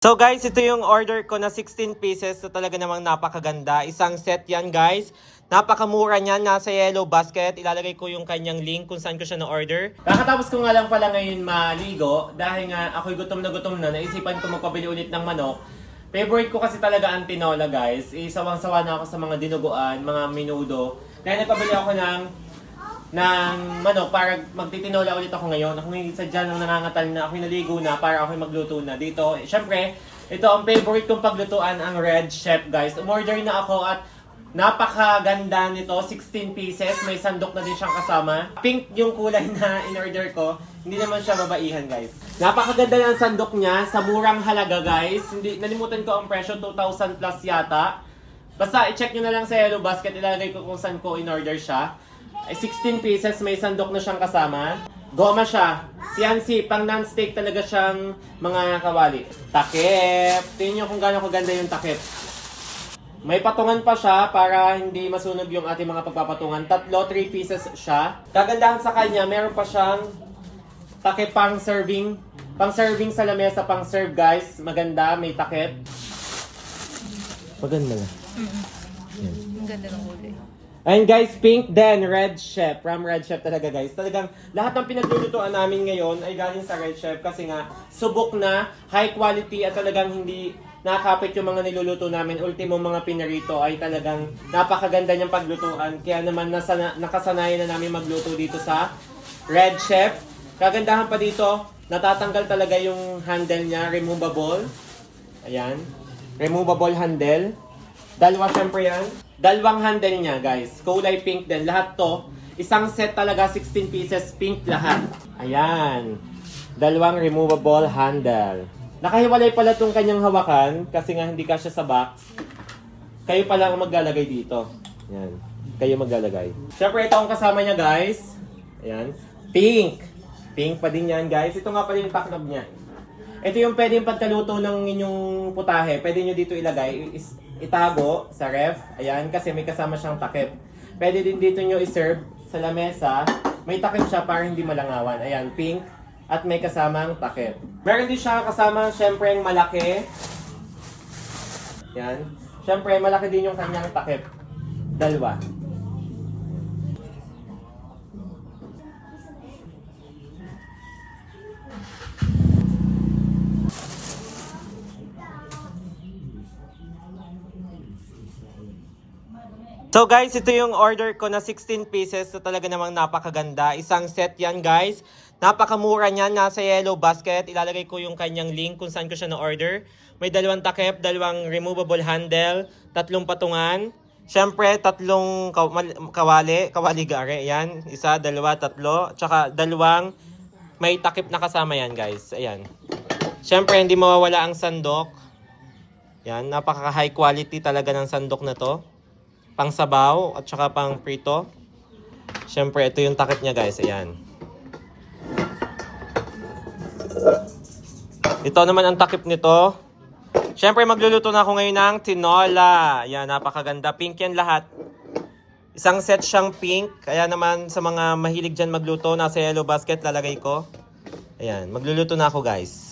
So guys, ito yung order ko na 16 pieces na talaga namang napakaganda. Isang set yan guys. Napakamura niyan, nasa yellow basket. Ilalagay ko yung kanyang link kung saan ko siya na-order. Kakatapos ko nga lang pala ngayon maligo dahil nga ako'y gutom na. Naisipan ko magpabili ulit ng manok. Favorite ko kasi talaga ang tinola guys. Sawang-sawa na ako sa mga dinuguan, mga minudo. Kaya nagpabili ako ng manok para magtitinola ulit ako ngayon. Ako ngayon sadya nang nangangatal na ako'y naligo na para ako'y magluto na dito. Siyempre, ito ang favorite kong paglutuan, ang Red Chef guys. Umorder na ako at napakaganda nito, 16 pieces. May sandok na din siyang kasama. Pink yung kulay na in-order ko. Hindi naman siya babaihan guys. Napakaganda ng sandok niya sa murang halaga guys. Nalimutan ko ang presyo, 2,000 plus yata. Basta i-check nyo na lang sa yellow basket, ilalagay ko kung saan ko in-order siya. 16 pieces, may sandok na siyang kasama. Goma siya. CNC, pang non-stick talaga siyang mga kawali. Takip. Tingnan nyo kung gaano kaganda yung takip. May patungan pa siya para hindi masunog yung ating mga pagpapatungan. 3 pieces siya. Kagandahan sa kanya, meron pa siyang takip pang serving. Pang serving sa lamesa, pang serve guys. Maganda, may takip. Maganda na. Ang ganda ng kulay. And guys, pink then Red Chef. From Red Chef talaga guys. Talagang lahat ng pinaglulutuan namin ngayon ay galing sa Red Chef kasi nga subok na, high quality at talagang hindi nakakapit yung mga niluluto namin. Ultimo mga pinarito ay talagang napakaganda niyang paglutuan. Kaya naman nakasanayan na namin magluto dito sa Red Chef. Kagandahan pa dito, natatanggal talaga yung handle niya, removable. Ayan. Removable handle. Dalawa syempre yan. Dalawang handle niya guys. Kulay pink din. Lahat to. Isang set talaga, 16 pieces, pink lahat. Ayan. Dalawang removable handle. Nakahiwalay pala itong kanyang hawakan kasi nga hindi kasya sa box. Kayo pala ang maglalagay dito. Ayan. Kayo maglalagay. Siyempre ito ang kasama niya guys. Ayan. Pink. Pink pa din yan guys. Ito nga pala yung taklob niya. Ito yung pwedeng pagkaluto ng inyong putahe. Pwede nyo dito ilagay. Itago sa ref. Ayan, kasi may kasama siyang takip. Pwede din dito nyo iserve sa lamesa. May takip siya para hindi malangawan. Ayan, pink. At may kasamang takip. Meron din siya kasama, syempre, yung malaki. Ayan. Syempre, malaki din yung kanyang takip. Dalawa. So guys, ito yung order ko na 16 pieces na talaga namang napakaganda. Isang set yan guys. Napakamura niyan, nasa yellow basket. Ilalagay ko yung kanyang link kung saan ko siya na-order. May dalawang takip, dalawang removable handle, 3 patungan. Siyempre, 3 kawali gare. Yan, 1, 2, 3. Tsaka 2 may takip na kasama yan guys. Ayan. Siyempre, hindi mawawala ang sandok. Yan, napaka high quality talaga ng sandok na to. Pang sabaw at saka pang prito. Siyempre, ito yung takip niya guys. Ayan. Ito naman ang takip nito. Siyempre, magluluto na ako ngayon ng tinola. Ayan, napakaganda. Pink yan lahat. Isang set siyang pink. Kaya naman sa mga mahilig dyan magluto, nasa yellow basket lalagay ko. Ayan, magluluto na ako guys.